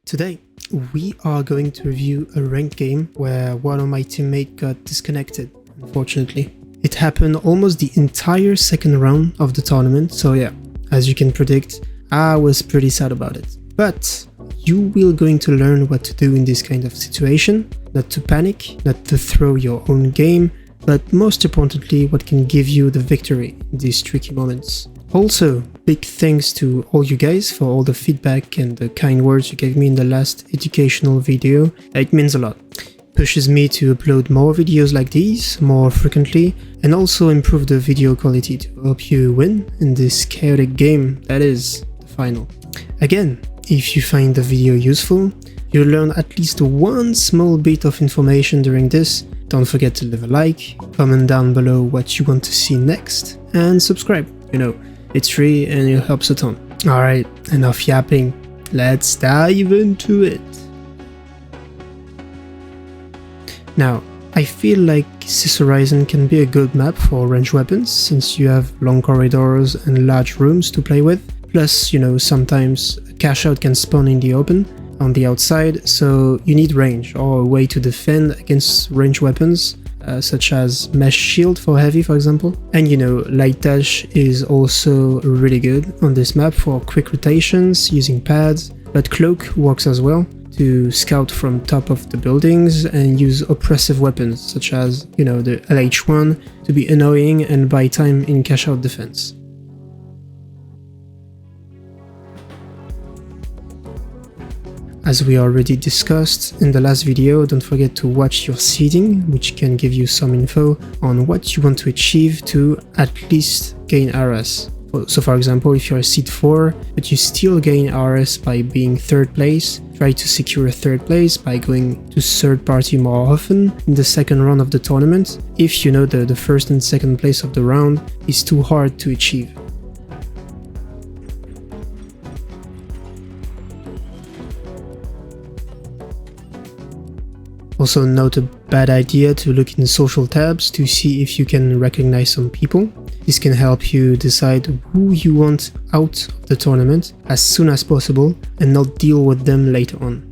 Today, we are going to review a ranked game where one of my teammates got disconnected, unfortunately. It happened almost the entire second round of the tournament, so yeah, as you can predict, I was pretty sad about it. But you will going to learn what to do in this kind of situation, not to panic, not to throw your own game, but most importantly, what can give you the victory in these tricky moments. Also, big thanks to all you guys for all the feedback and the kind words you gave me in the last educational video. It means a lot. Pushes me to upload more videos like these more frequently and also improve the video quality to help you win in this chaotic game that is the final. Again, if you find the video useful, you'll learn at least one small bit of information during this. Don't forget to leave a like, comment down below what you want to see next, and subscribe. You know, it's free and it helps a ton. Alright, enough yapping. Let's dive into it. Now, I feel like ASUS Ryzen can be a good map for ranged weapons since you have long corridors and large rooms to play with. Plus, you know, sometimes a cache out can spawn in the open on the outside, so you need range or a way to defend against ranged weapons, such as mesh shield for heavy, for example. And you know, light dash is also really good on this map for quick rotations using pads, but cloak works as well to scout from top of the buildings and use oppressive weapons such as, you know, the LH1 to be annoying and buy time in cache out defense. As we already discussed in the last video, don't forget to watch your seeding, which can give you some info on what you want to achieve to at least gain RS. So for example, if you're a seed 4, but you still gain RS by being 3rd place, try to secure 3rd place by going to 3rd party more often in the second round of the tournament, if you know the 1st and 2nd place of the round is too hard to achieve. Also note a bad idea to look in social tabs to see if you can recognize some people. This can help you decide who you want out of the tournament as soon as possible and not deal with them later on.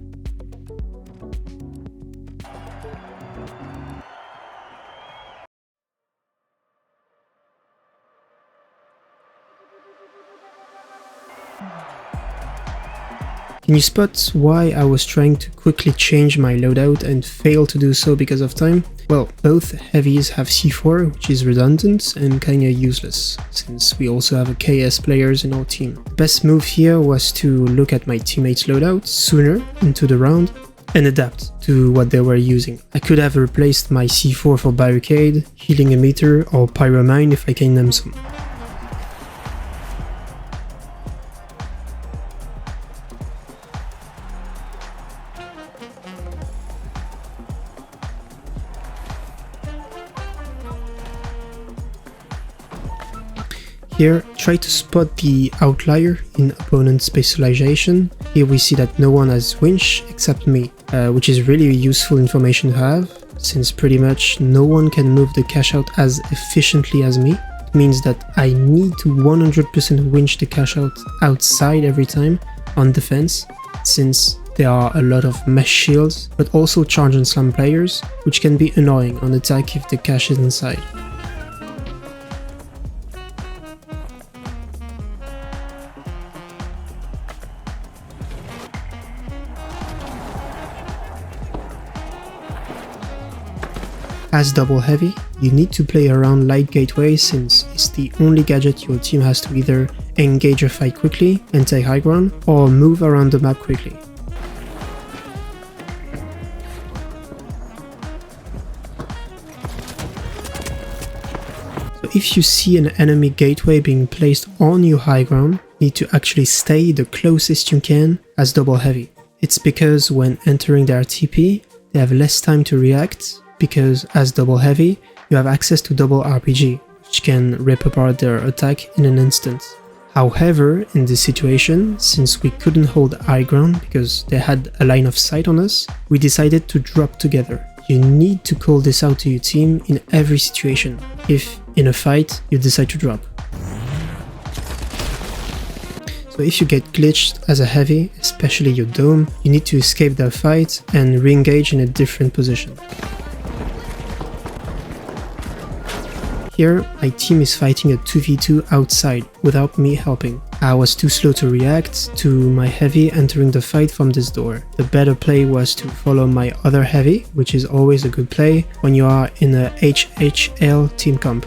Can you spot why I was trying to quickly change my loadout and failed to do so because of time? Well, both heavies have C4, which is redundant and kinda useless, since we also have a KS players in our team. The best move here was to look at my teammates' loadout sooner into the round and adapt to what they were using. I could have replaced my C4 for barricade, healing emitter, or pyromine if I can name some. Here, try to spot the outlier in opponent specialization. Here we see that no one has winch except me, which is really useful information to have, since pretty much no one can move the cache out as efficiently as me. It means that I need to 100% winch the cache out outside every time on defense, since there are a lot of mesh shields, but also charge and slam players, which can be annoying on attack if the cache is inside. As double heavy, you need to play around light gateway since it's the only gadget your team has to either engage a fight quickly and take high ground or move around the map quickly. So if you see an enemy gateway being placed on your high ground, you need to actually stay the closest you can as double heavy. It's because when entering their TP, they have less time to react, because as double heavy, you have access to double RPG, which can rip apart their attack in an instant. However, in this situation, since we couldn't hold high ground because they had a line of sight on us, we decided to drop together. You need to call this out to your team in every situation, if in a fight you decide to drop. So if you get glitched as a heavy, especially your dome, you need to escape that fight and re-engage in a different position. Here, my team is fighting a 2v2 outside, without me helping. I was too slow to react to my heavy entering the fight from this door. The better play was to follow my other heavy, which is always a good play when you are in a HHL team comp.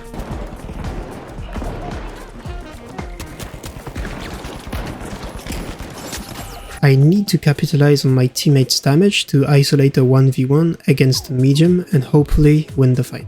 I need to capitalize on my teammates' damage to isolate a 1v1 against a medium and hopefully win the fight.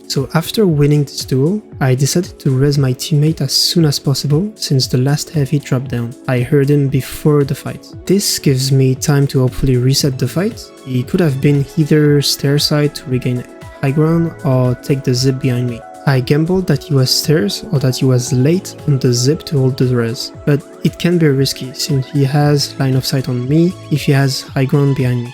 So after winning this duel, I decided to res my teammate as soon as possible since the last heavy dropped down. I heard him before the fight. This gives me time to hopefully reset the fight. He could have been either stairside to regain high ground or take the zip behind me. I gambled that he was stairs or that he was late on the zip to hold the res, but it can be risky since he has line of sight on me if he has high ground behind me.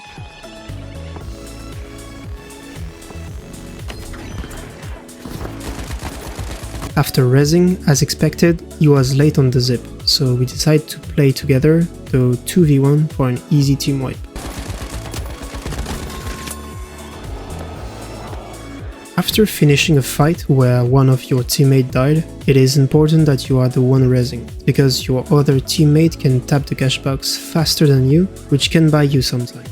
After resing, as expected, he was late on the zip, so we decided to play together, though 2v1 for an easy team wipe. After finishing a fight where one of your teammates died, it is important that you are the one resing, because your other teammate can tap the cash box faster than you, which can buy you some time.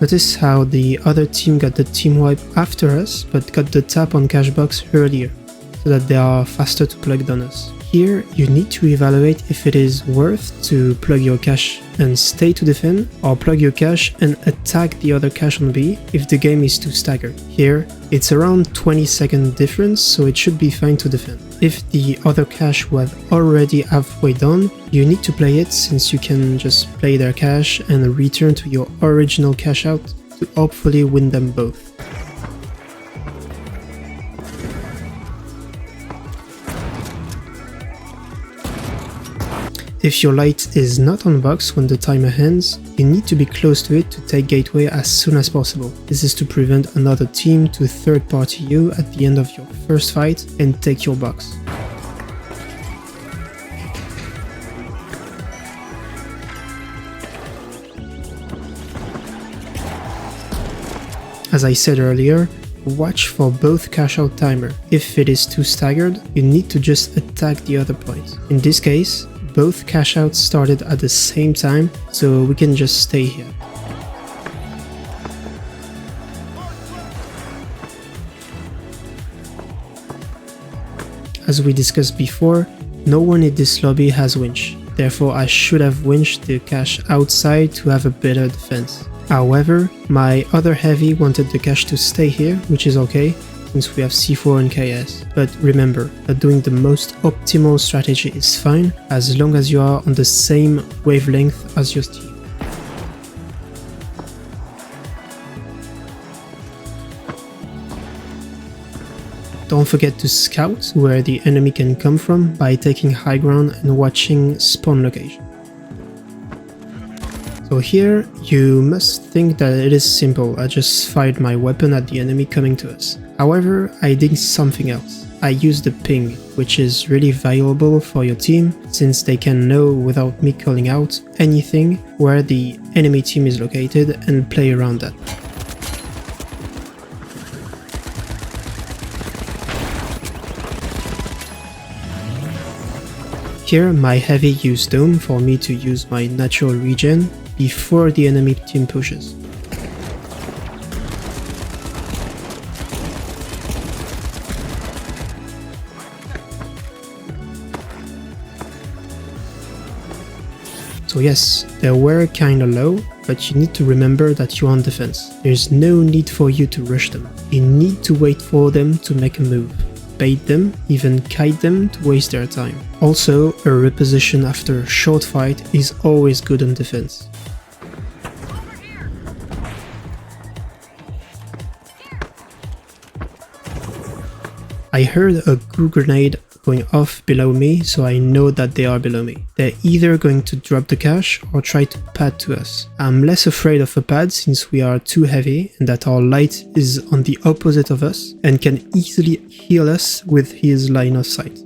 Notice how the other team got the team wipe after us, but got the tap on cash box earlier, so that they are faster to plug than us. Here, you need to evaluate if it is worth to plug your cache and stay to defend, or plug your cache and attack the other cache on B if the game is too staggered. Here, it's around 20-second difference, so it should be fine to defend. If the other cache was already halfway done, you need to play it since you can just play their cache and return to your original cache out to hopefully win them both. If your light is not on box when the timer ends, you need to be close to it to take gateway as soon as possible. This is to prevent another team to third-party you at the end of your first fight and take your box. As I said earlier, watch for both cash out timer. If it is too staggered, you need to just attack the other point. In this case, both cash outs started at the same time, so we can just stay here. As we discussed before, no one in this lobby has winch, therefore I should have winched the cache outside to have a better defense. However, my other heavy wanted the cache to stay here, which is okay, since we have C4 and KS. But remember that doing the most optimal strategy is fine, as long as you are on the same wavelength as your team. Don't forget to scout where the enemy can come from by taking high ground and watching spawn location. So here, you must think that it is simple, I just fired my weapon at the enemy coming to us. However, I did something else. I used the ping, which is really valuable for your team, since they can know without me calling out anything where the enemy team is located and play around that. Here, my heavy used dome for me to use my natural regen before the enemy team pushes. So yes, they were kinda low, but you need to remember that you're on defense. There's no need for you to rush them. You need to wait for them to make a move. Bait them, even kite them to waste their time. Also, a reposition after a short fight is always good on defense. I heard a goo grenade going off below me, so I know that they are below me. They're either going to drop the cache or try to pad to us. I'm less afraid of a pad since we are too heavy and that our light is on the opposite of us and can easily heal us with his line of sight.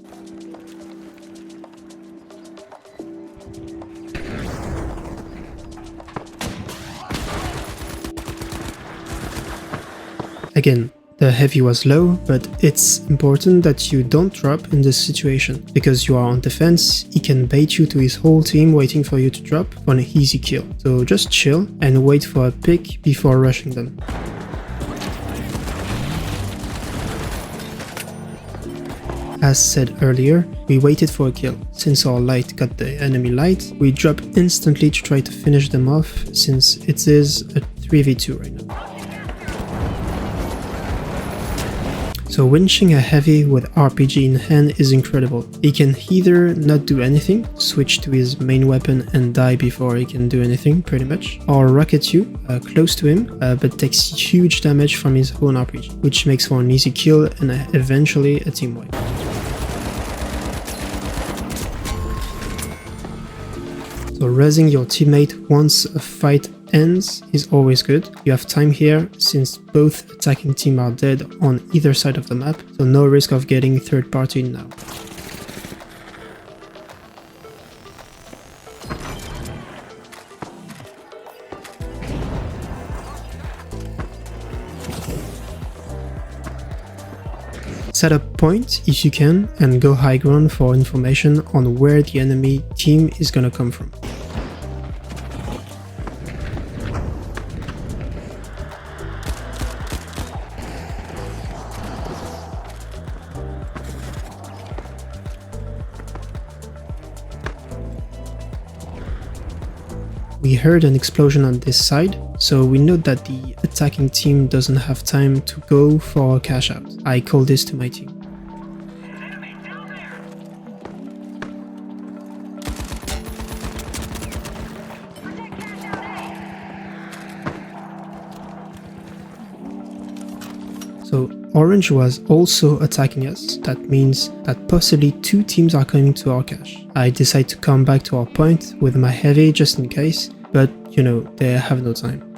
Again, the heavy was low, but it's important that you don't drop in this situation, because you are on defense, he can bait you to his whole team waiting for you to drop for an easy kill. So just chill and wait for a pick before rushing them. As said earlier, we waited for a kill. Since our light got the enemy light, we drop instantly to try to finish them off, since it is a 3v2 right now. So winching a heavy with RPG in hand is incredible. He can either not do anything, switch to his main weapon and die before he can do anything pretty much, or rocket you close to him but takes huge damage from his own RPG, which makes for an easy kill and eventually a team wipe. So rezzing your teammate once a fight ends is always good. You have time here since both attacking team are dead on either side of the map, so no risk of getting third party now. Set up point if you can and go high ground for information on where the enemy team is gonna come from. We heard an explosion on this side, so we know that the attacking team doesn't have time to go for a cash out. I call this to my team. So Orange was also attacking us. That means that possibly two teams are coming to our cache. I decide to come back to our point with my heavy just in case, but you know, they have no time.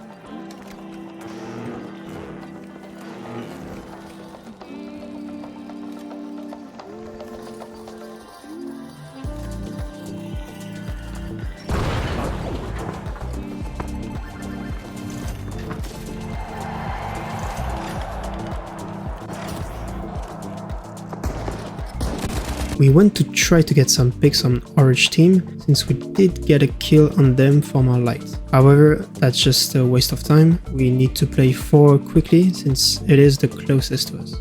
We went to try to get some picks on Orange team, since we did get a kill on them from our light. However, that's just a waste of time. We need to play 4 quickly, since it is the closest to us.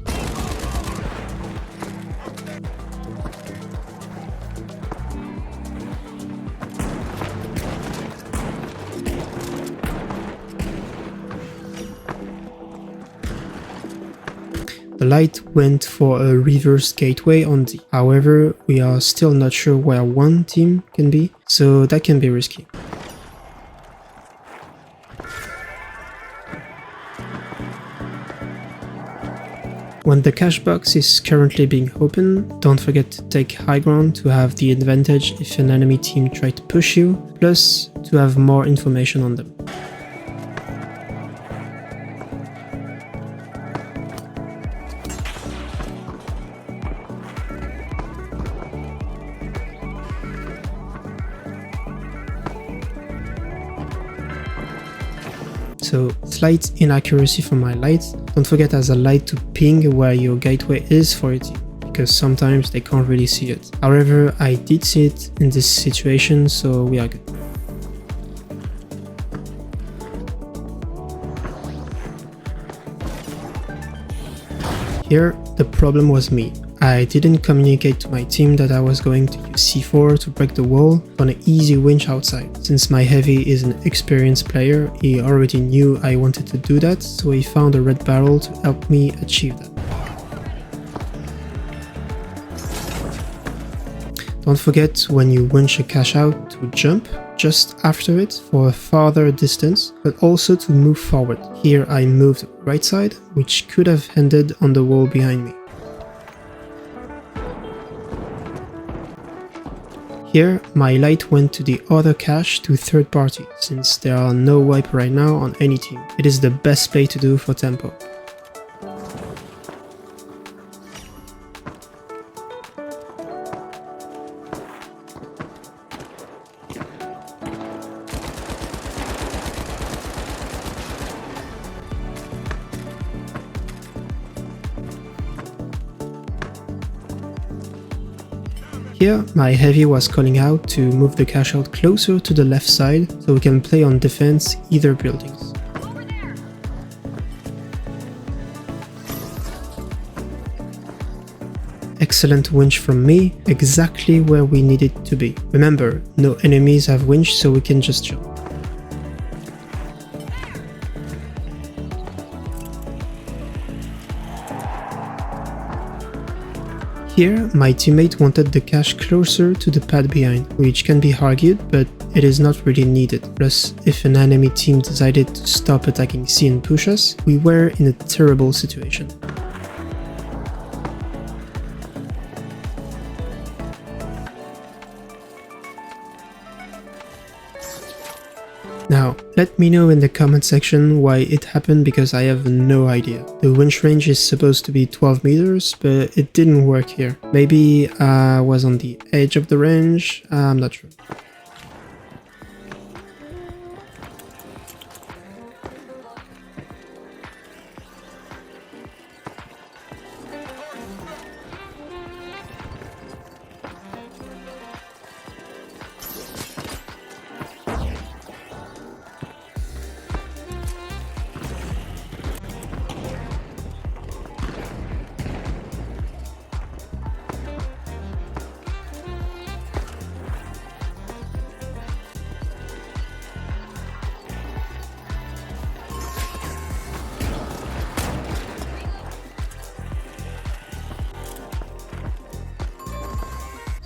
The light went for a reverse gateway on D. However, we are still not sure where one team can be, so that can be risky. When the cache box is currently being opened, don't forget to take high ground to have the advantage if an enemy team tries to push you, plus to have more information on them. So slight inaccuracy from my light. Don't forget as a light to ping where your gateway is for your team, because sometimes they can't really see it. However, I did see it in this situation, so we are good. Here, the problem was me. I didn't communicate to my team that I was going to use C4 to break the wall on an easy winch outside. Since my heavy is an experienced player, he already knew I wanted to do that, so he found a red barrel to help me achieve that. Don't forget when you winch a cache out to jump just after it for a farther distance, but also to move forward. Here I moved right side, which could have ended on the wall behind me. Here, my light went to the other cache to third party, since there are no wipe right now on any team. It is the best play to do for tempo. Here, my heavy was calling out to move the cache out closer to the left side so we can play on defense either buildings. Excellent winch from me, exactly where we need it to be. Remember, no enemies have winch, so we can just jump. Here, my teammate wanted the cache closer to the pad behind, which can be argued, but it is not really needed. Plus, if an enemy team decided to stop attacking C and push us, we were in a terrible situation. Now, let me know in the comment section why it happened, because I have no idea. The winch range is supposed to be 12 meters, but it didn't work here. Maybe I was on the edge of the range, I'm not sure.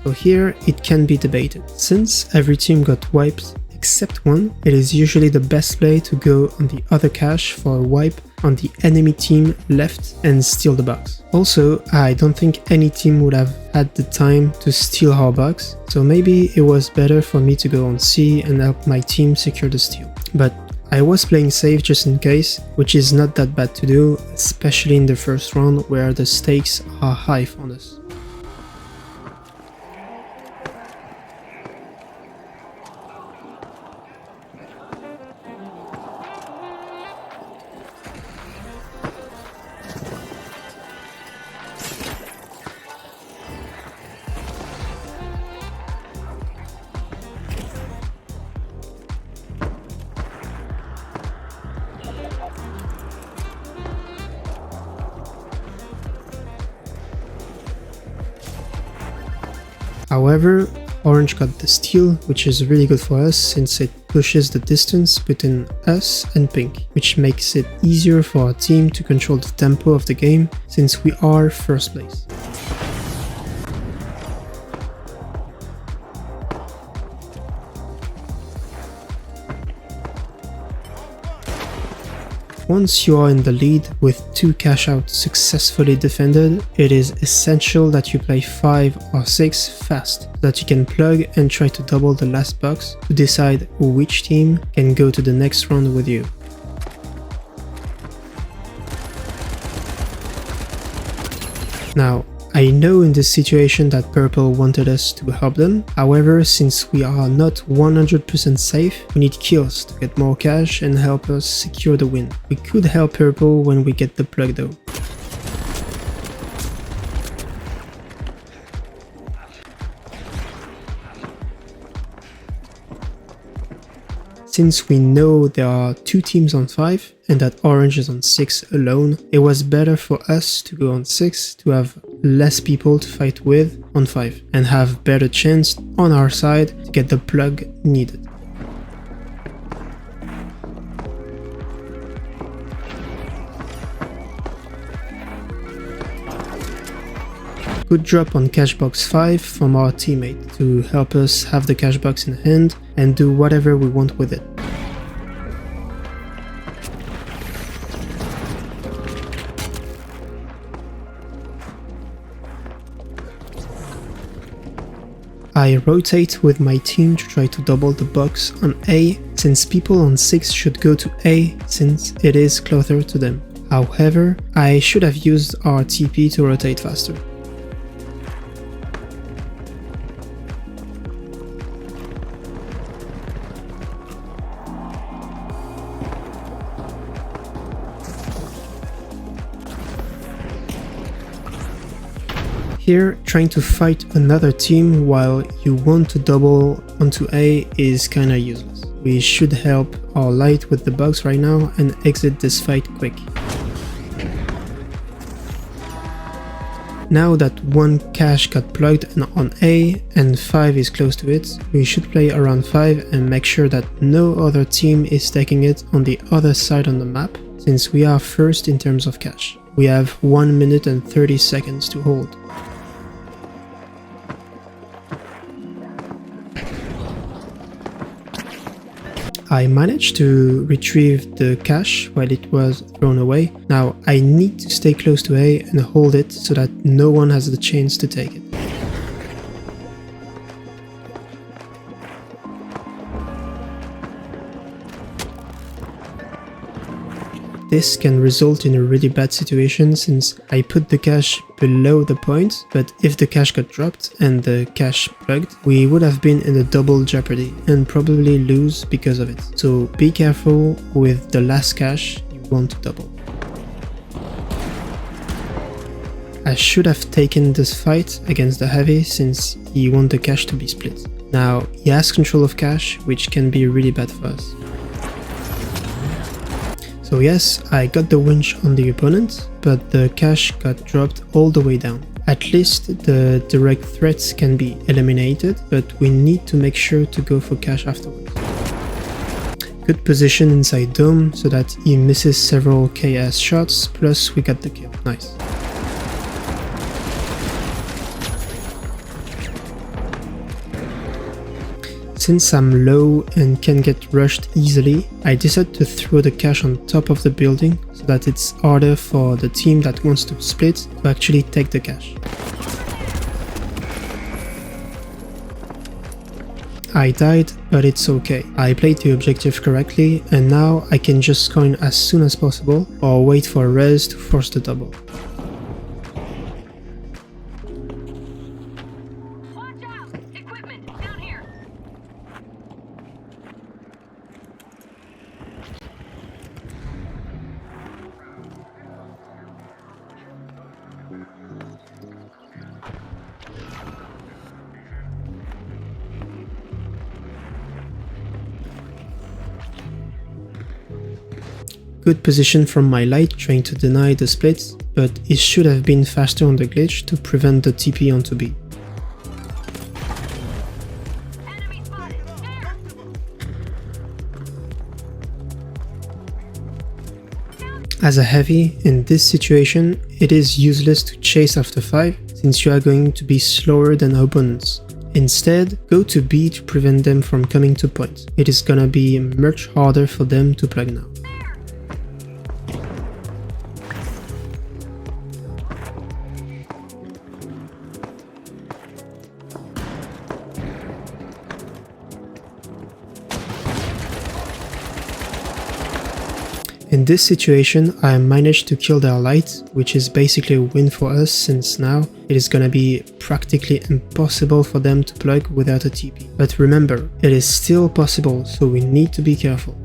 So here it can be debated. Since every team got wiped except one, it is usually the best play to go on the other cache for a wipe on the enemy team left and steal the box. Also, I don't think any team would have had the time to steal our box, so maybe it was better for me to go on C and help my team secure the steal. But I was playing safe just in case, which is not that bad to do, especially in the first round where the stakes are high for us. However, orange got the steal, which is really good for us since it pushes the distance between us and pink, which makes it easier for our team to control the tempo of the game since we are first place. Once you are in the lead with 2 cache outs successfully defended, it is essential that you play 5 or 6 fast, so that you can plug and try to double the last box to decide which team can go to the next round with you. Now, I know in this situation that purple wanted us to help them, however, since we are not 100% safe, we need kills to get more cash and help us secure the win. We could help purple when we get the plug though. Since we know there are 2 teams on 5 and that orange is on 6 alone, it was better for us to go on 6 to have less people to fight with on 5 and have better chance on our side to get the plug needed. Good drop on cash box 5 from our teammate to help us have the cash box in hand and do whatever we want with it. I rotate with my team to try to double the box on A, since people on 6 should go to A since it is closer to them. However, I should have used our TP to rotate faster. Here, trying to fight another team while you want to double onto A is kinda useless. We should help our light with the box right now and exit this fight quick. Now that one cache got plugged on A and 5 is close to it, we should play around 5 and make sure that no other team is taking it on the other side on the map, since we are first in terms of cache. We have 1 minute and 30 seconds to hold. I managed to retrieve the cache while it was thrown away. Now I need to stay close to A and hold it so that no one has the chance to take it. This can result in a really bad situation since I put the cache below the point, but if the cache got dropped and the cache plugged, we would have been in a double jeopardy and probably lose because of it. So be careful with the last cache you want to double. I should have taken this fight against the heavy since he wants the cache to be split. Now he has control of cache, which can be really bad for us. So yes, I got the winch on the opponent, but the cache got dropped all the way down. At least the direct threats can be eliminated, but we need to make sure to go for cache afterwards. Good position inside dome so that he misses several KS shots, plus we got the kill. Nice. Since I'm low and can get rushed easily, I decided to throw the cache on top of the building so that it's harder for the team that wants to split to actually take the cache. I died, but it's okay. I played the objective correctly and now I can just coin as soon as possible or wait for a res to force the double. Good position from my light trying to deny the split, but it should have been faster on the glitch to prevent the TP onto B. As a heavy, in this situation, it is useless to chase after 5 since you are going to be slower than opponents. Instead, go to B to prevent them from coming to point. It is gonna be much harder for them to plug now. In this situation, I managed to kill their light, which is basically a win for us since now it is gonna be practically impossible for them to plug without a TP. But remember, it is still possible, so we need to be careful.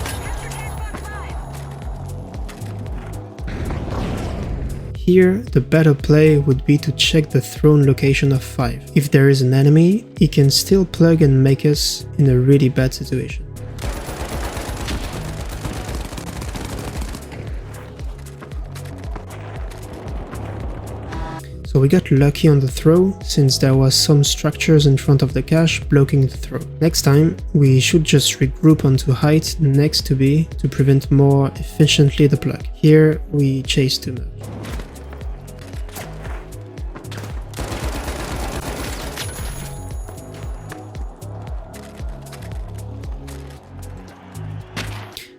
Here, the better play would be to check the thrown location of 5. If there is an enemy, he can still plug and make us in a really bad situation. So we got lucky on the throw, since there was some structures in front of the cache blocking the throw. Next time, we should just regroup onto height next to B to prevent more efficiently the plug. Here, we chase too much.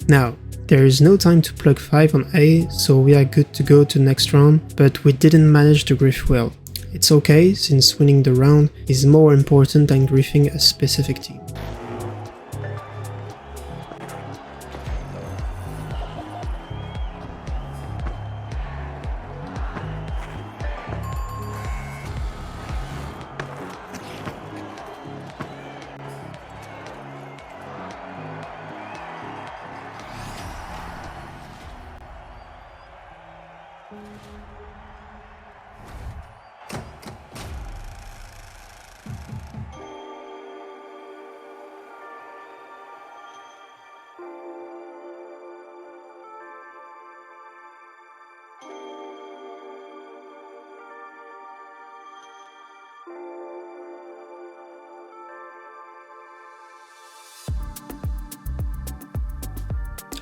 Now, there is no time to plug 5 on A, so we are good to go to next round, but we didn't manage the griff well. It's okay, since winning the round is more important than griefing a specific team.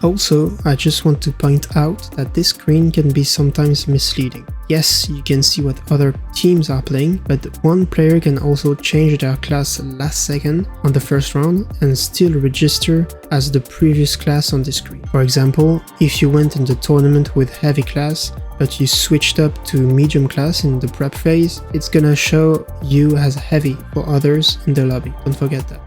Also, I just want to point out that this screen can be sometimes misleading. Yes, you can see what other teams are playing, but one player can also change their class last second on the first round and still register as the previous class on the screen. For example, if you went in the tournament with heavy class, but you switched up to medium class in the prep phase, it's gonna show you as heavy for others in the lobby. Don't forget that.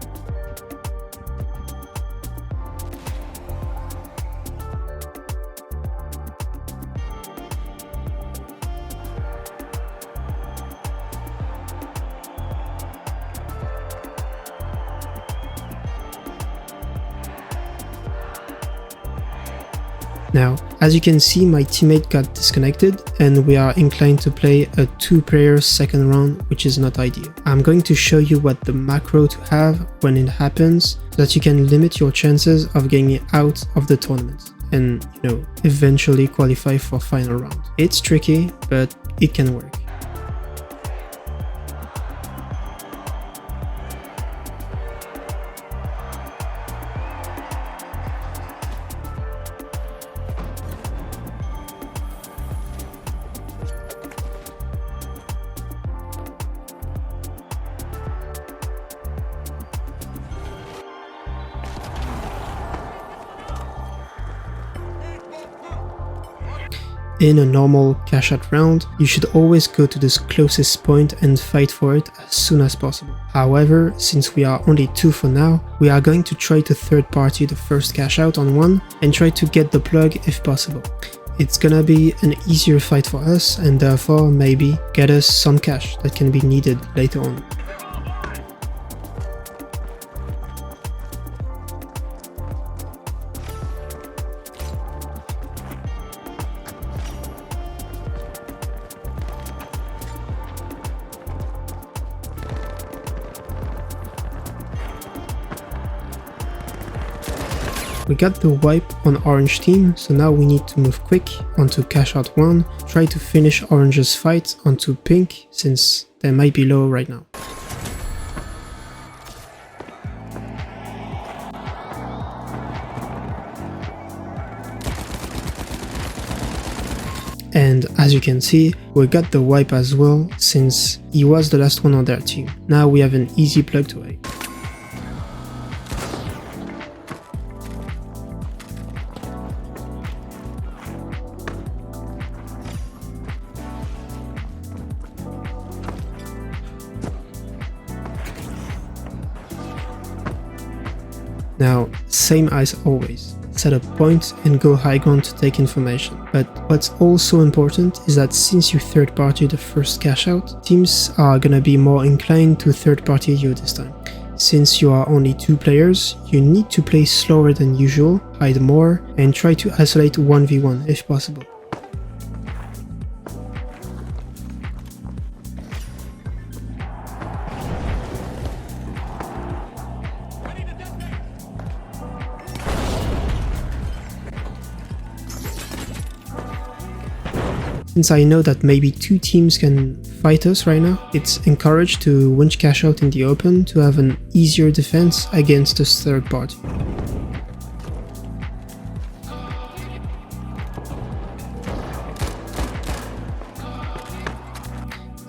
Now, as you can see, my teammate got disconnected and we are inclined to play a 2-player second round, which is not ideal. I'm going to show you what the macro to have when it happens so that you can limit your chances of getting out of the tournament and, eventually qualify for final round. It's tricky, but it can work. In a normal cash-out round, you should always go to the closest point and fight for it as soon as possible. However, since we are only 2 for now, we are going to try to third-party the first cash-out on one and try to get the plug if possible. It's gonna be an easier fight for us and therefore maybe get us some cash that can be needed later on. We got the wipe on orange team, so now we need to move quick onto cash out 1, try to finish orange's fight onto pink since they might be low right now. And as you can see, we got the wipe as well since he was the last one on their team. Now we have an easy plug to A. Now, same as always, set a point and go high ground to take information. But what's also important is that since you third party the first cash out, teams are gonna be more inclined to third party you this time. Since you are only 2 players, you need to play slower than usual, hide more, and try to isolate 1v1 if possible. Since I know that maybe 2 teams can fight us right now, it's encouraged to winch cash out in the open to have an easier defense against this third party.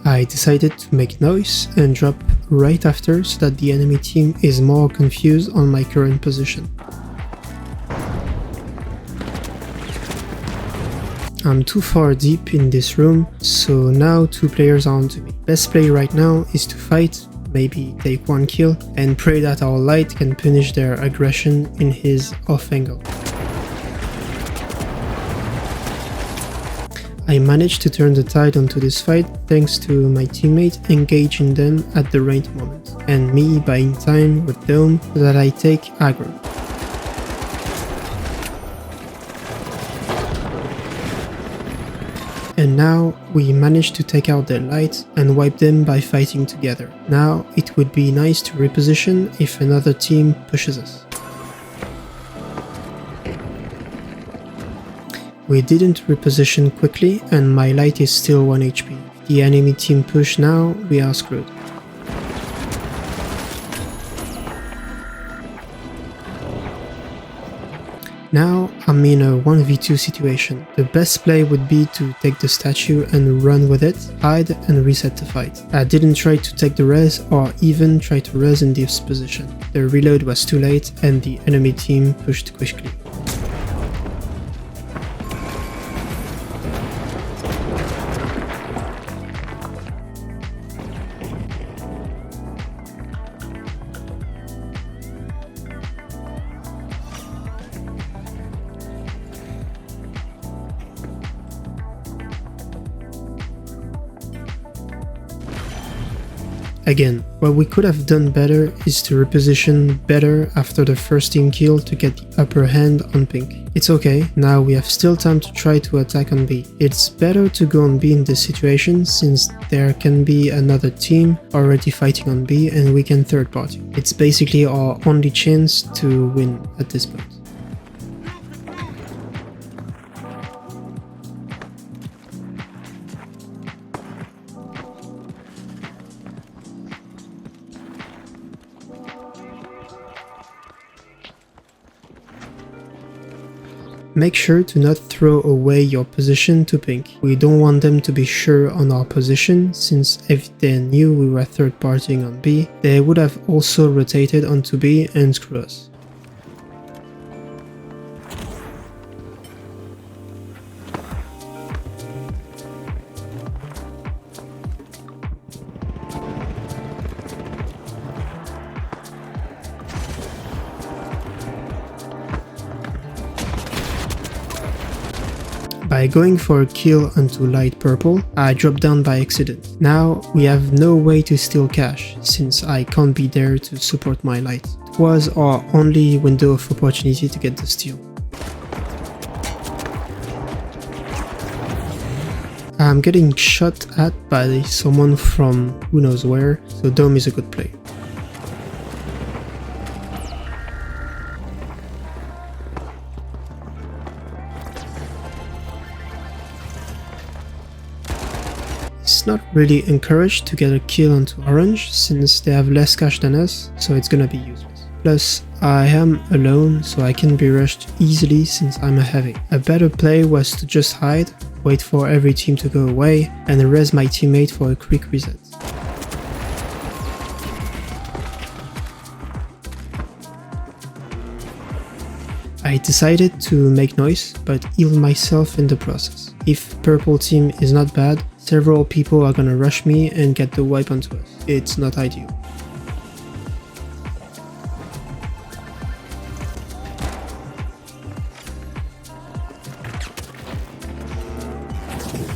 I decided to make noise and drop right after so that the enemy team is more confused on my current position. I'm too far deep in this room, so now 2 players are onto me. Best play right now is to fight, maybe take 1 kill, and pray that our light can punish their aggression in his off angle. I managed to turn the tide onto this fight thanks to my teammate engaging them at the right moment, and me buying time with Dome so that I take aggro. And now we managed to take out their light and wipe them by fighting together. Now it would be nice to reposition if another team pushes us. We didn't reposition quickly and my light is still 1 HP. If the enemy team push now, we are screwed. Now I'm in a 1v2 situation. The best play would be to take the statue and run with it, hide and reset the fight. I didn't try to take the res or even try to res in this position. The reload was too late and the enemy team pushed quickly. Again, what we could have done better is to reposition better after the first team kill to get the upper hand on pink. It's okay, now we have still time to try to attack on B. It's better to go on B in this situation since there can be another team already fighting on B and we can third party. It's basically our only chance to win at this point. Make sure to not throw away your position to pink. We don't want them to be sure on our position, since if they knew we were third partying on B, they would have also rotated onto B and screw us. By going for a kill onto light purple, I dropped down by accident. Now we have no way to steal cash, since I can't be there to support my light. It was our only window of opportunity to get the steal. I'm getting shot at by someone from who knows where, so Dome is a good play. It's not really encouraged to get a kill onto orange since they have less cash than us, so it's gonna be useless. Plus, I am alone, so I can be rushed easily since I'm a heavy. A better play was to just hide, wait for every team to go away, and res my teammate for a quick reset. I decided to make noise, but heal myself in the process. If purple team is not bad, several people are gonna rush me and get the wipe onto us. It's not ideal.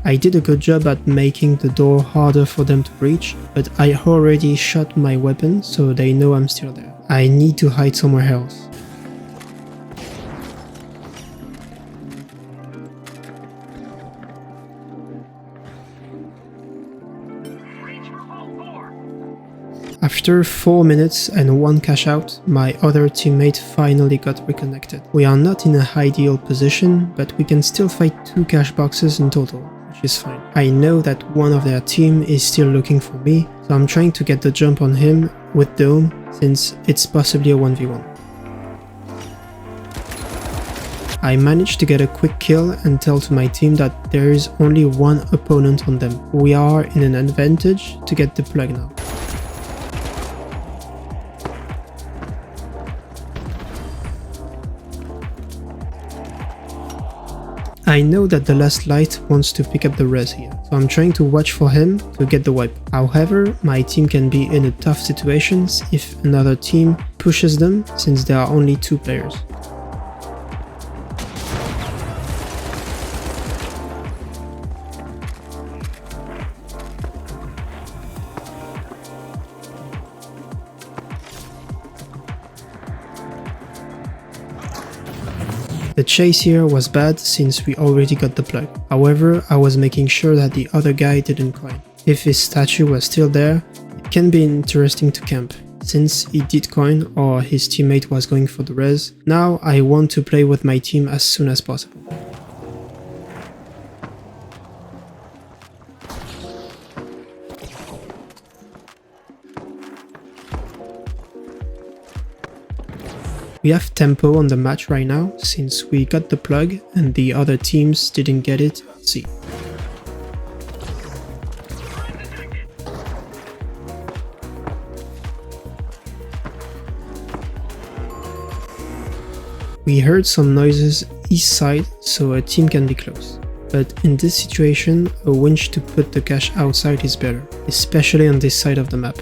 I did a good job at making the door harder for them to reach, but I already shot my weapon so they know I'm still there. I need to hide somewhere else. After 4 minutes and 1 cash out, my other teammate finally got reconnected. We are not in a ideal position, but we can still fight 2 cash boxes in total, which is fine. I know that one of their team is still looking for me, so I'm trying to get the jump on him with Dome, since it's possibly a 1v1. I managed to get a quick kill and tell to my team that there is only one opponent on them. We are in an advantage to get the plug now. I know that the last light wants to pick up the res here, so I'm trying to watch for him to get the wipe. However, my team can be in a tough situations if another team pushes them, since there are only 2 players. The chase here was bad since we already got the plug. However, I was making sure that the other guy didn't coin. If his statue was still there, it can be interesting to camp. Since he did coin or his teammate was going for the res, now I want to play with my team as soon as possible. We have tempo on the match right now, since we got the plug and the other teams didn't get it. Let's see. We heard some noises east side, so a team can be close. But in this situation, a winch to put the cache outside is better, especially on this side of the map.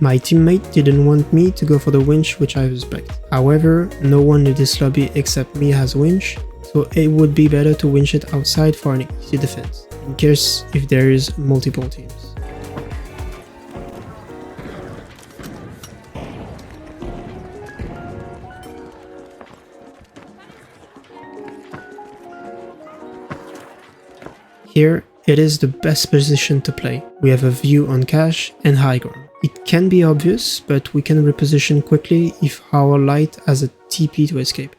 My teammate didn't want me to go for the winch, which I respect. However, no one in this lobby except me has winch, so it would be better to winch it outside for an easy defense, in case if there is multiple teams. Here, it is the best position to play. We have a view on cache and high ground. It can be obvious, but we can reposition quickly if our light has a TP to escape.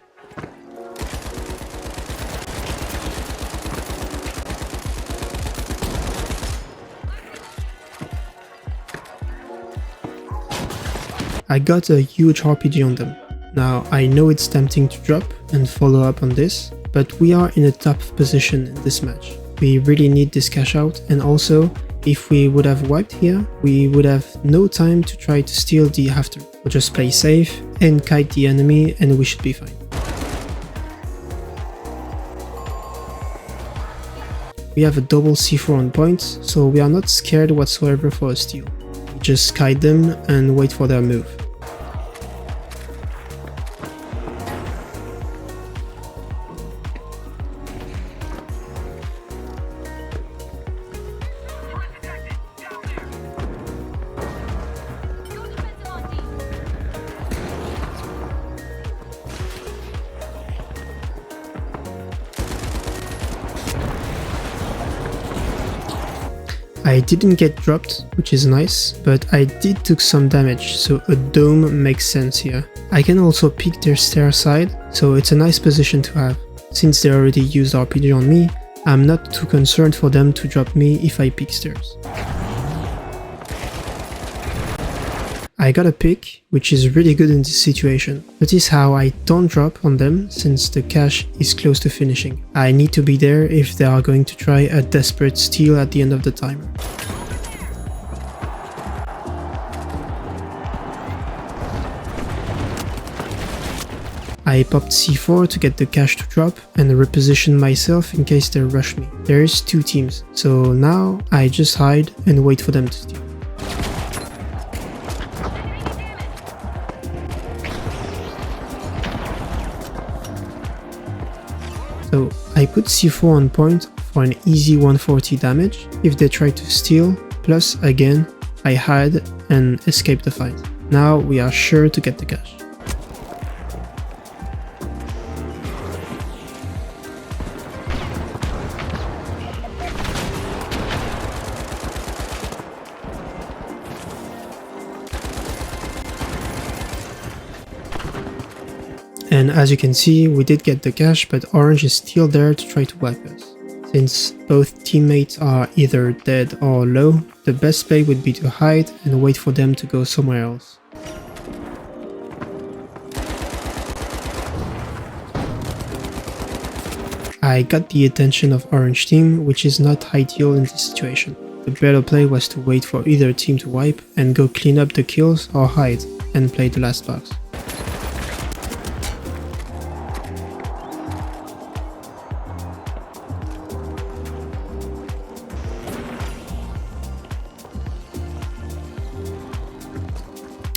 I got a huge RPG on them. Now, I know it's tempting to drop and follow up on this, but we are in a tough position in this match. We really need this cache out, and also, if we would have wiped here, we would have no time to try to steal the after. We'll just play safe and kite the enemy and we should be fine. We have a double C4 on point, so we are not scared whatsoever for a steal. We just kite them and wait for their move. I didn't get dropped, which is nice, but I did took some damage, so a dome makes sense here. I can also peek their stair side, so it's a nice position to have. Since they already used RPG on me, I'm not too concerned for them to drop me if I peek stairs. I got a pick, which is really good in this situation. Notice how I don't drop on them since the cache is close to finishing. I need to be there if they are going to try a desperate steal at the end of the timer. I popped C4 to get the cache to drop and reposition myself in case they rush me. There is 2 teams, so now I just hide and wait for them to steal. So I put C4 on point for an easy 140 damage if they try to steal, plus again I hide and escape the fight. Now we are sure to get the cache. And as you can see, we did get the cache, but Orange is still there to try to wipe us. Since both teammates are either dead or low, the best play would be to hide and wait for them to go somewhere else. I got the attention of orange team, which is not ideal in this situation. The better play was to wait for either team to wipe and go clean up the kills or hide and play the last box.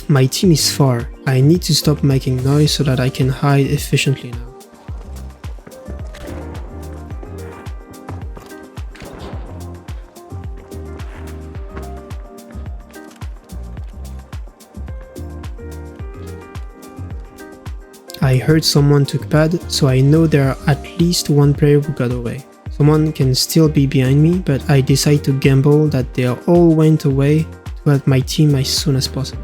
My team is far. I need to stop making noise so that I can hide efficiently now. I heard someone took pad, so I know there are at least one player who got away. Someone can still be behind me, but I decide to gamble that they all went away to help my team as soon as possible.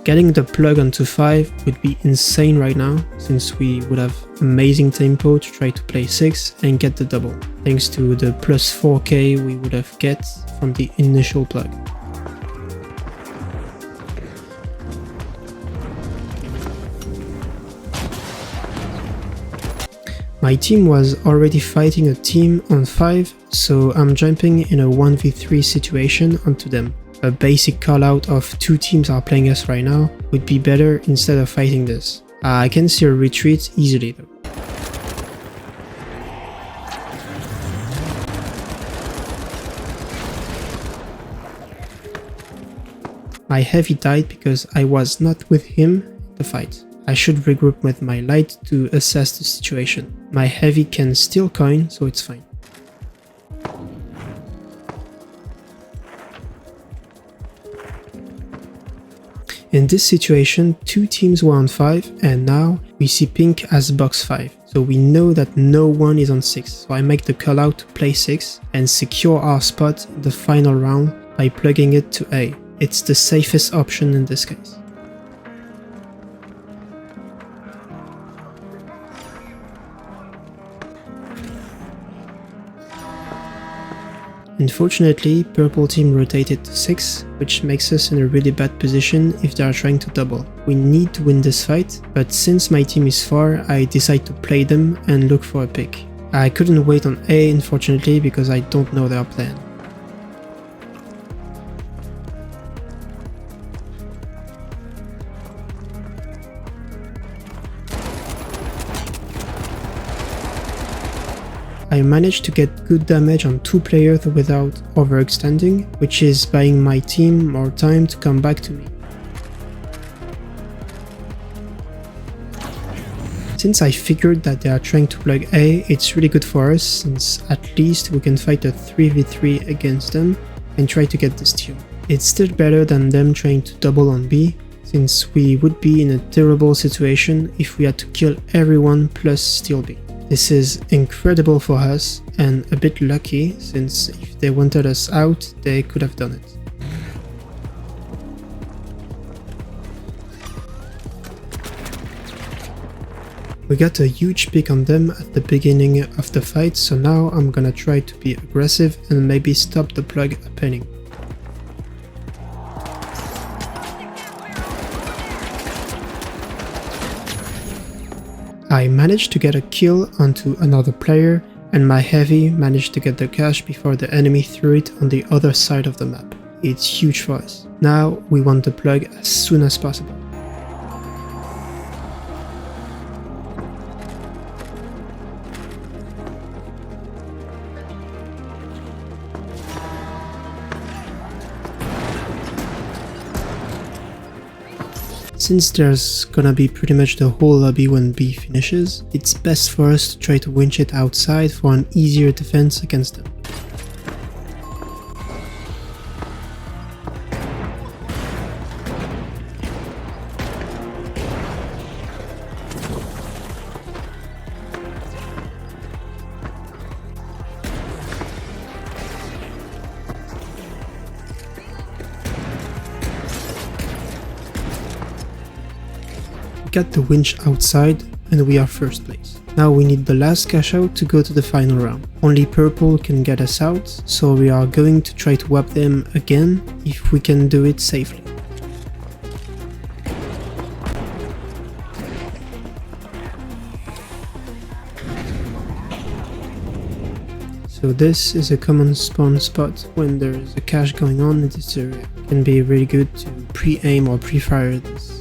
Getting the plug onto 5 would be insane right now, since we would have amazing tempo to try to play 6 and get the double, thanks to the plus 4k we would have get from the initial plug. My team was already fighting a team on 5, so I'm jumping in a 1v3 situation onto them. A basic call out of 2 teams are playing us right now would be better instead of fighting this. I can see a retreat easily though. My heavy died because I was not with him in the fight. I should regroup with my light to assess the situation. My heavy can still coin, so it's fine. In this situation, 2 teams were on 5 and now we see pink as box 5. So we know that no one is on 6. So I make the call out to play 6 and secure our spot in the final round by plugging it to A. It's the safest option in this case. Unfortunately, purple team rotated to 6, which makes us in a really bad position if they are trying to double. We need to win this fight, but since my team is far, I decide to play them and look for a pick. I couldn't wait on A unfortunately because I don't know their plan. I managed to get good damage on 2 players without overextending, which is buying my team more time to come back to me. Since I figured that they are trying to plug A, it's really good for us since at least we can fight a 3v3 against them and try to get the steal. It's still better than them trying to double on B, since we would be in a terrible situation if we had to kill everyone plus steal B. This is incredible for us and a bit lucky, since if they wanted us out, they could have done it. We got a huge pick on them at the beginning of the fight, so now I'm gonna try to be aggressive and maybe stop the plug happening. I managed to get a kill onto another player, and my heavy managed to get the cash before the enemy threw it on the other side of the map. It's huge for us. Now we want the plug as soon as possible. Since there's gonna be pretty much the whole lobby when B finishes, it's best for us to try to winch it outside for an easier defense against them. Got the winch outside and we are first place. Now we need the last cash out to go to the final round. Only purple can get us out, so we are going to try to wipe them again if we can do it safely. So this is a common spawn spot when there is a cache going on in this area. It can be really good to pre-aim or pre-fire this.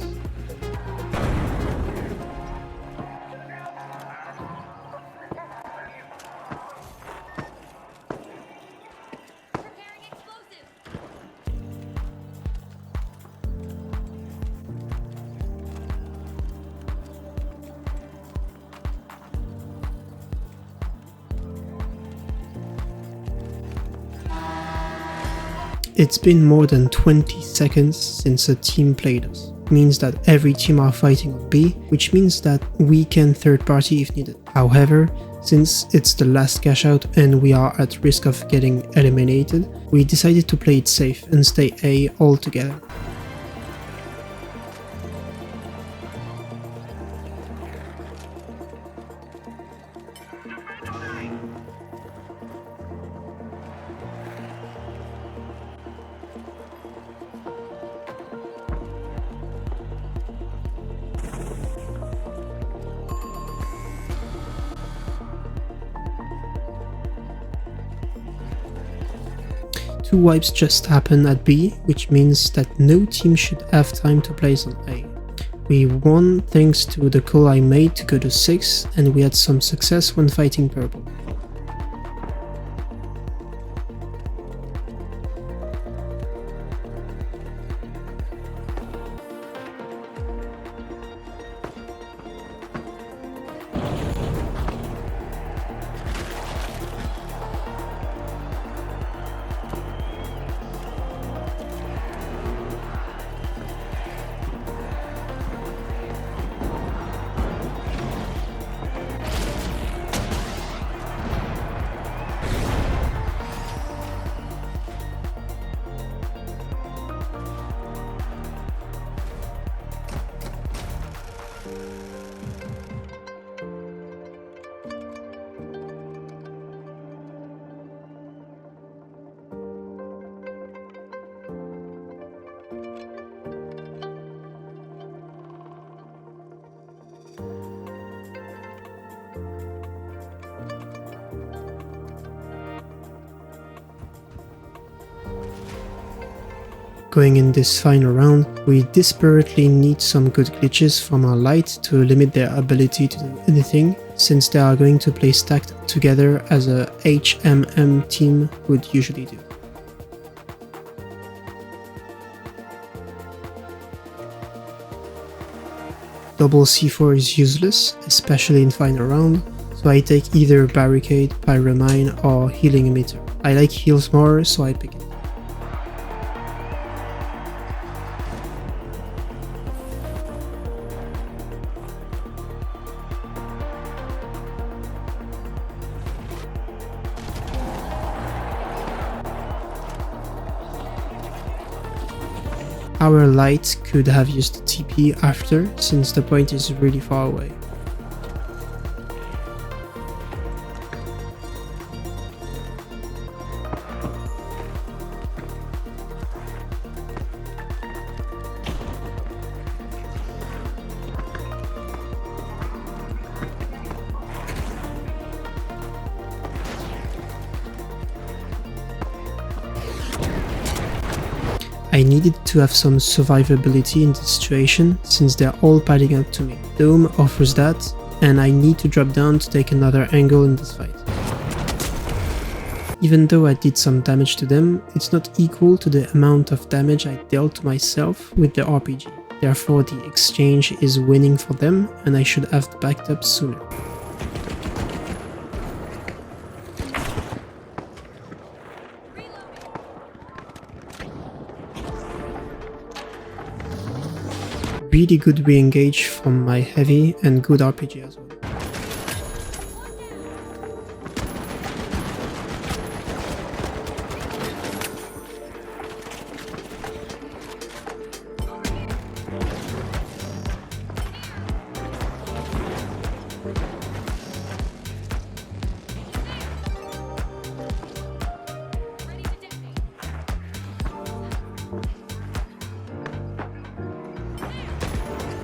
It's been more than 20 seconds since a team played us. It means that every team are fighting on B, which means that we can third party if needed. However, since it's the last cash out and we are at risk of getting eliminated, we decided to play it safe and stay A altogether. Two wipes just happened at B, which means that no team should have time to place on A. We won thanks to the call I made to go to 6, and we had some success when fighting purple. Going in this final round, we desperately need some good glitches from our light to limit their ability to do anything, since they are going to play stacked together as a HMM team would usually do. Double C4 is useless, especially in final round, so I take either Barricade, Pyromine or Healing Emitter. I like heals more, so I pick it. Our light could have used TP after, since the point is really far away. I needed to have some survivability in this situation, since they're all piling up to me. Dome offers that, and I need to drop down to take another angle in this fight. Even though I did some damage to them, it's not equal to the amount of damage I dealt to myself with the RPG. Therefore the exchange is winning for them, and I should have backed up sooner. Really good re-engage from my heavy and good RPG as well.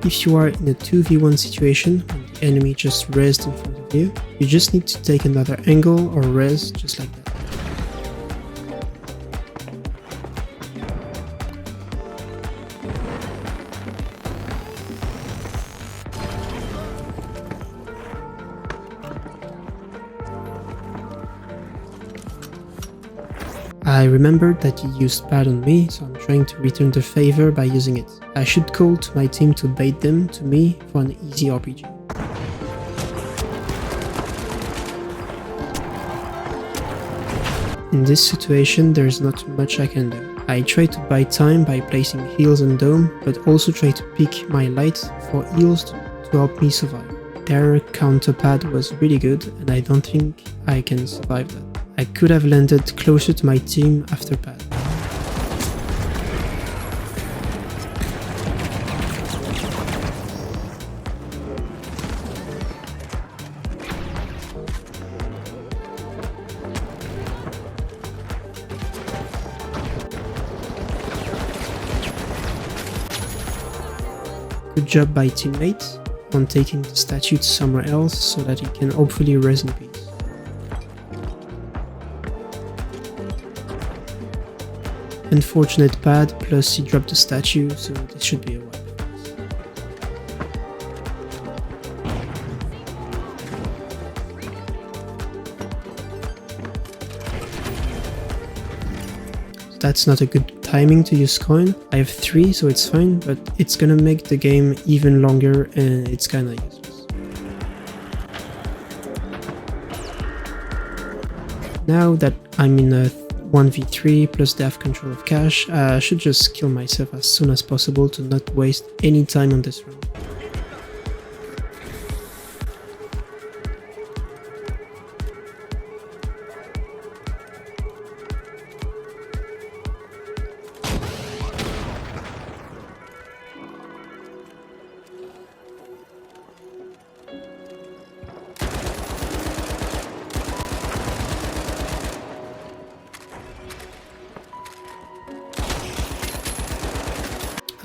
if you are in a 2v1 situation when the enemy just rezzed in front of you, you just need to take another angle or res just like that. I remembered that you used pad on me, so I'm trying to return the favor by using it. I should call to my team to bait them to me for an easy RPG. In this situation, there's not much I can do. I try to buy time by placing heals on dome, but also try to pick my light for heals to help me survive. Their counter pad was really good, and I don't think I can survive that. I could have landed closer to my team after pad. Good job by teammates on taking the statue somewhere else so that he can hopefully res in peace. Unfortunate pad, plus he dropped the statue, so this should be a wipe. That's not a good timing to use coin. I have 3, so it's fine, but it's gonna make the game even longer and it's kinda useless. Now that I'm in a 1v3 plus they have control of cash, I should just kill myself as soon as possible to not waste any time on this round.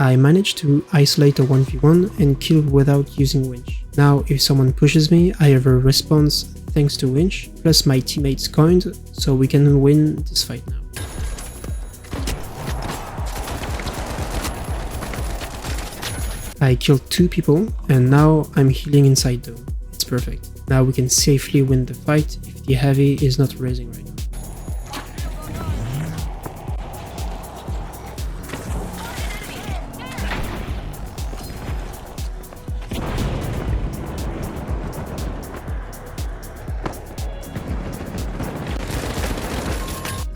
I managed to isolate a 1v1 and kill without using winch. Now if someone pushes me, I have a response thanks to winch, plus my teammates coined, so we can win this fight now. I killed 2 people and now I'm healing inside dome. It's perfect. Now we can safely win the fight if the heavy is not raising right now.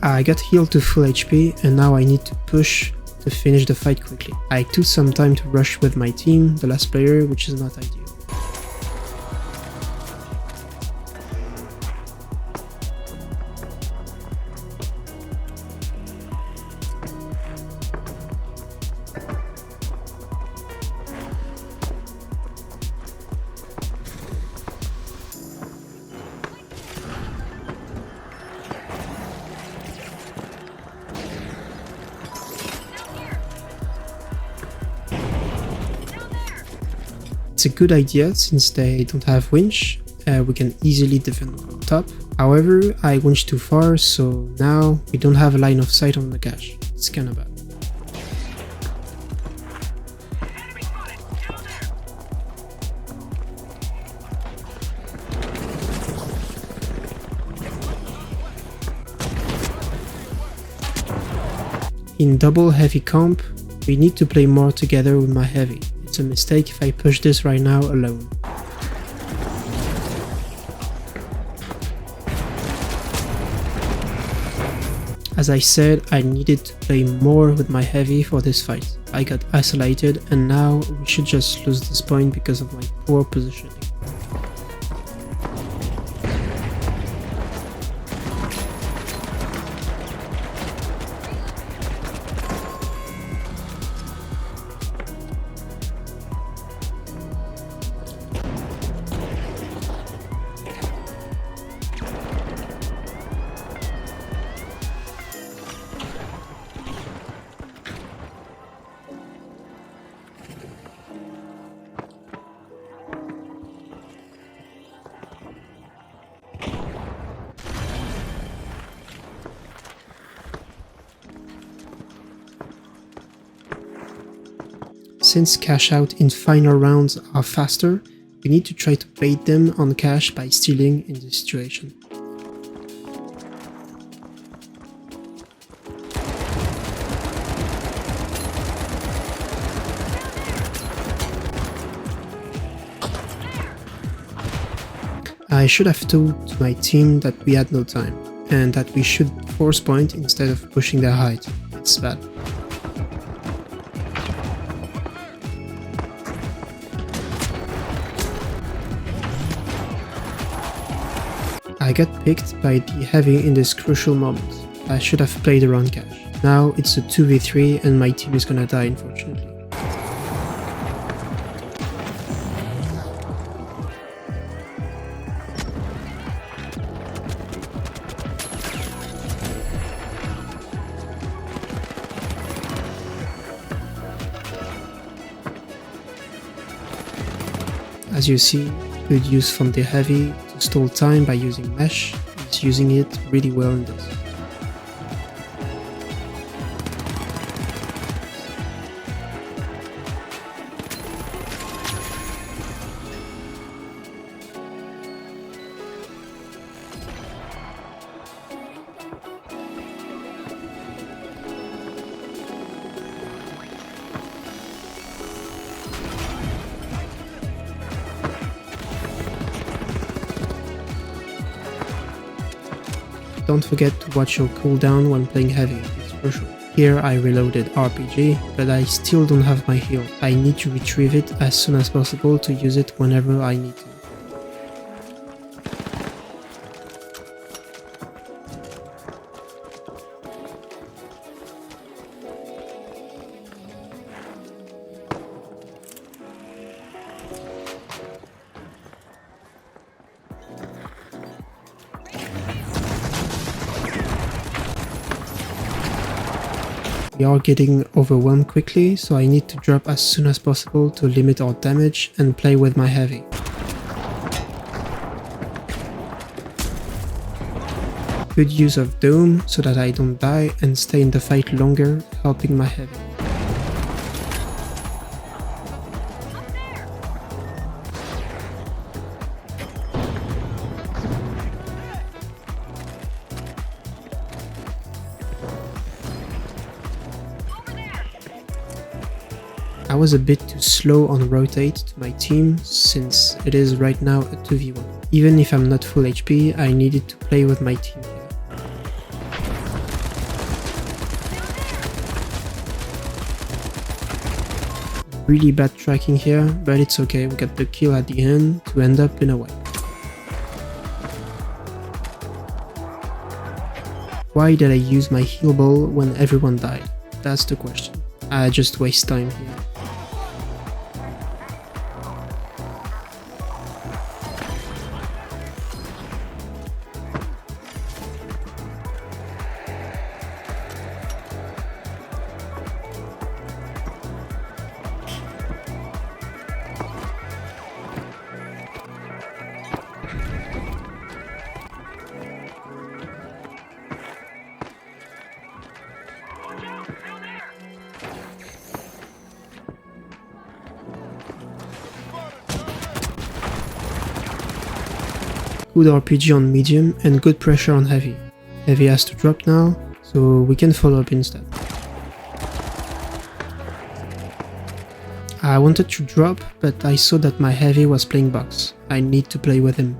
I got healed to full HP and now I need to push to finish the fight quickly. I took some time to rush with my team, the last player, which is not ideal. It's a good idea since they don't have winch, we can easily defend on top. However, I winched too far, so now we don't have a line of sight on the cache. It's kinda bad. In double heavy comp, we need to play more together with my heavy. It's a mistake if I push this right now alone. As I said, I needed to play more with my heavy for this fight. I got isolated and now we should just lose this point because of my poor positioning. since cash out in final rounds are faster, we need to try to bait them on cash by stealing in this situation. I should have told to my team that we had no time, and that we should force point instead of pushing their height. It's bad. I got picked by the heavy in this crucial moment. I should have played around cash. Now it's a 2v3 and my team is gonna die, unfortunately. As you see, good use from the heavy to stall time by using mesh. He's using it really well in this. Don't forget to watch your cooldown when playing heavy, it's crucial. Here I reloaded RPG, but I still don't have my heal. I need to retrieve it as soon as possible to use it whenever I need to. We are getting overwhelmed quickly, so I need to drop as soon as possible to limit our damage and play with my heavy. Good use of dome so that I don't die and stay in the fight longer, helping my heavy. I was a bit too slow on rotate to my team since it is right now a 2v1. Even if I'm not full HP, I needed to play with my team here. Really bad tracking here, but it's okay, we got the kill at the end to end up in a wipe. Why did I use my heal ball when everyone died? That's the question. I just waste time here. Good RPG on medium and good pressure on heavy. Heavy has to drop now, so we can follow up instead. I wanted to drop, but I saw that my heavy was playing box. I need to play with him.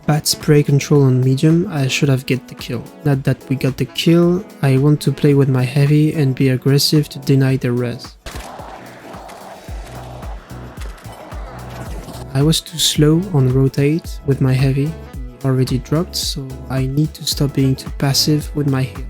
Bad spray control on medium, I should have get the kill. Not that we got the kill, I want to play with my heavy and be aggressive to deny the res. I was too slow on rotate with my heavy, he already dropped, so I need to stop being too passive with my heal.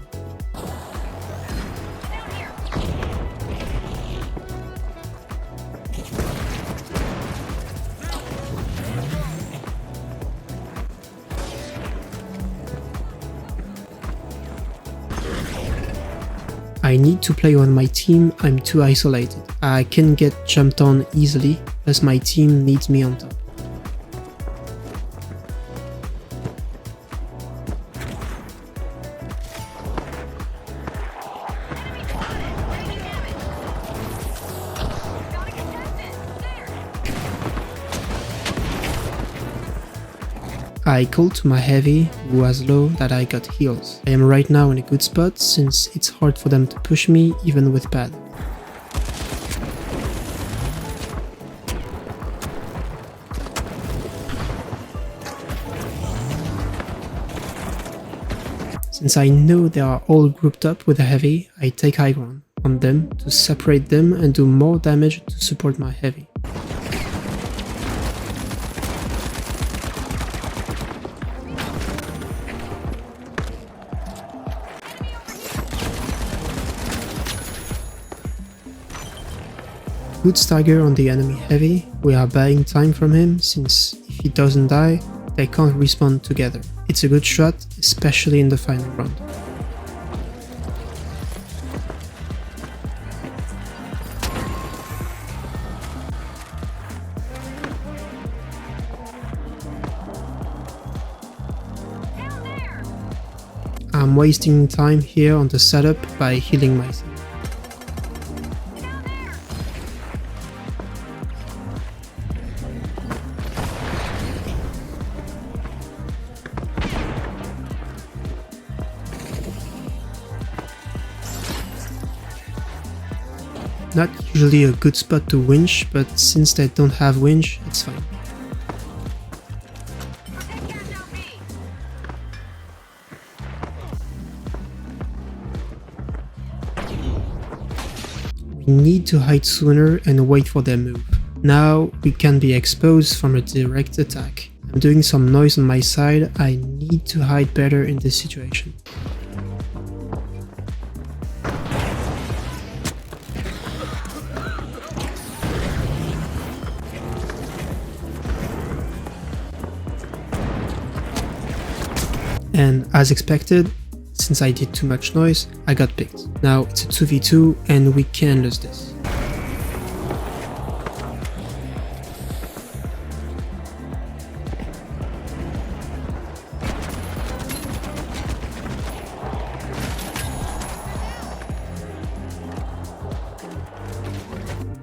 I need to play on my team, I'm too isolated. I can get jumped on easily, as my team needs me on top. I called to my heavy, who was low, that I got heals. I am right now in a good spot since it's hard for them to push me even with pad. Since I know they are all grouped up with a heavy, I take high ground on them to separate them and do more damage to support my heavy. Good stagger on the enemy heavy. We are buying time from him since if he doesn't die, they can't respawn together. It's a good shot, especially in the final round. I'm wasting time here on the setup by healing myself. Not usually a good spot to winch, but since they don't have winch, it's fine. We need to hide sooner and wait for their move. Now we can be exposed from a direct attack. I'm doing some noise on my side, I need to hide better in this situation. And as expected, since I did too much noise, I got picked. Now it's a 2v2 and we can lose this.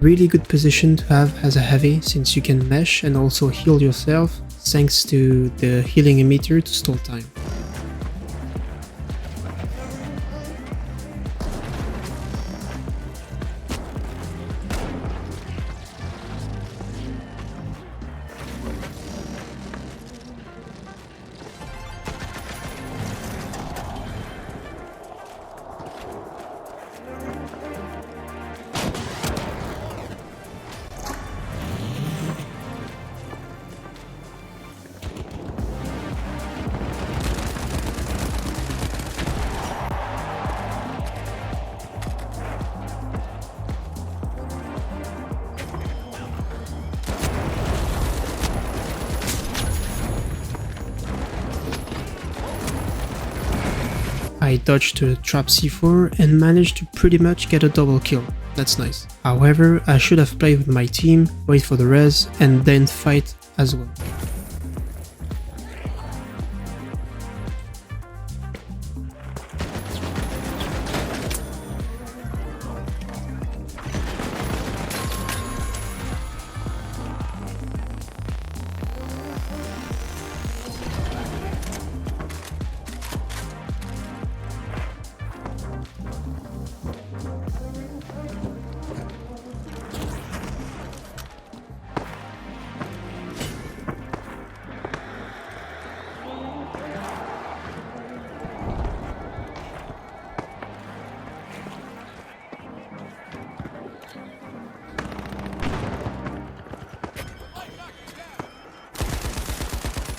Really good position to have as a heavy since you can mesh and also heal yourself thanks to the healing emitter to stall time. I dodged a trap C4 and managed to pretty much get a double kill. That's nice. However, I should have played with my team, wait for the res, and then fight as well.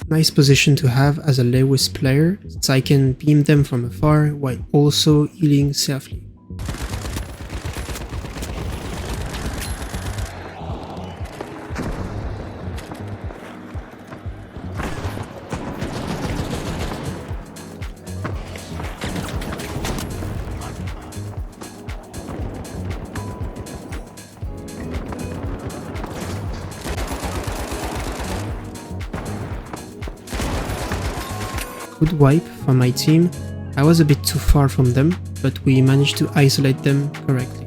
Nice position to have as a Lewis player, since I can beam them from afar while also healing safely. Good wipe from my team. I was a bit too far from them, but we managed to isolate them correctly.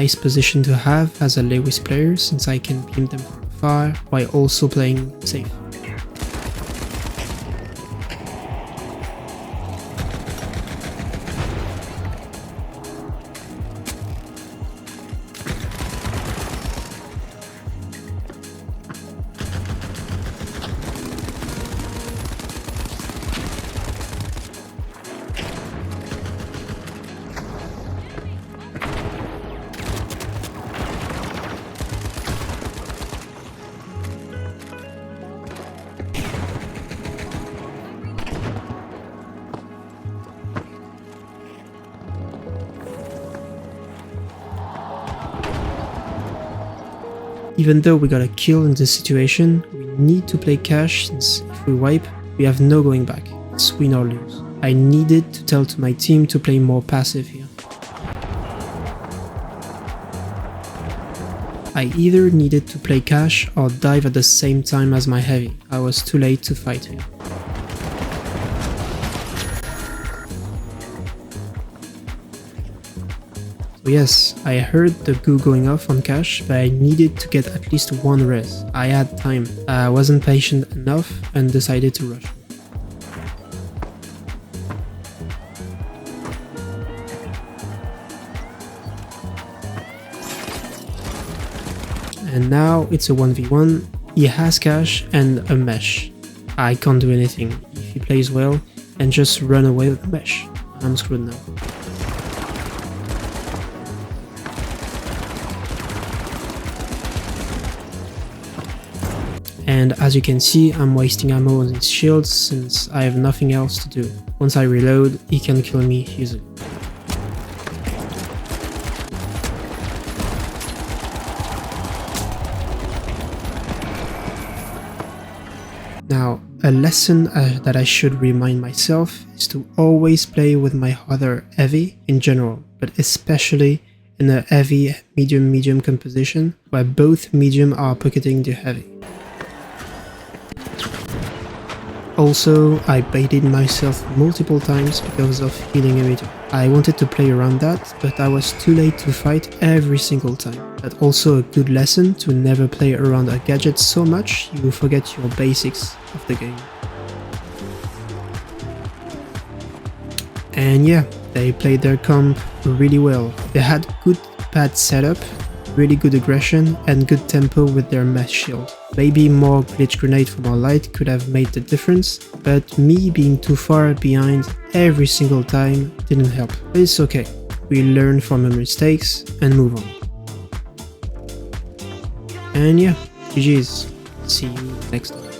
Nice position to have as a Lewis player since I can beam them from far while also playing safe. Even though we got a kill in this situation, we need to play cash since if we wipe, we have no going back. It's win or lose. I needed to tell to my team to play more passive here. I either needed to play cash or dive at the same time as my heavy. I was too late to fight here. So yes, I heard the goo going off on cash, but I needed to get at least one res. I had time. I wasn't patient enough and decided to rush. And now it's a 1v1. He has cash and a mesh. I can't do anything if he plays well and just run away with the mesh. I'm screwed now. And as you can see, I'm wasting ammo on his shields since I have nothing else to do. Once I reload, he can kill me easily. Now, a lesson that I should remind myself is to always play with my other heavy in general, but especially in a heavy medium composition where both medium are pocketing the heavy. Also, I baited myself multiple times because of healing emitter. I wanted to play around that, but I was too late to fight every single time. But also a good lesson to never play around a gadget so much you forget your basics of the game. And yeah, they played their comp really well. They had good pad setup, really good aggression and good tempo with their mesh shield. Maybe more glitch grenade from our light could have made the difference, but me being too far behind every single time didn't help. But it's okay, we learn from our mistakes and move on. And yeah, GG's, see you next time.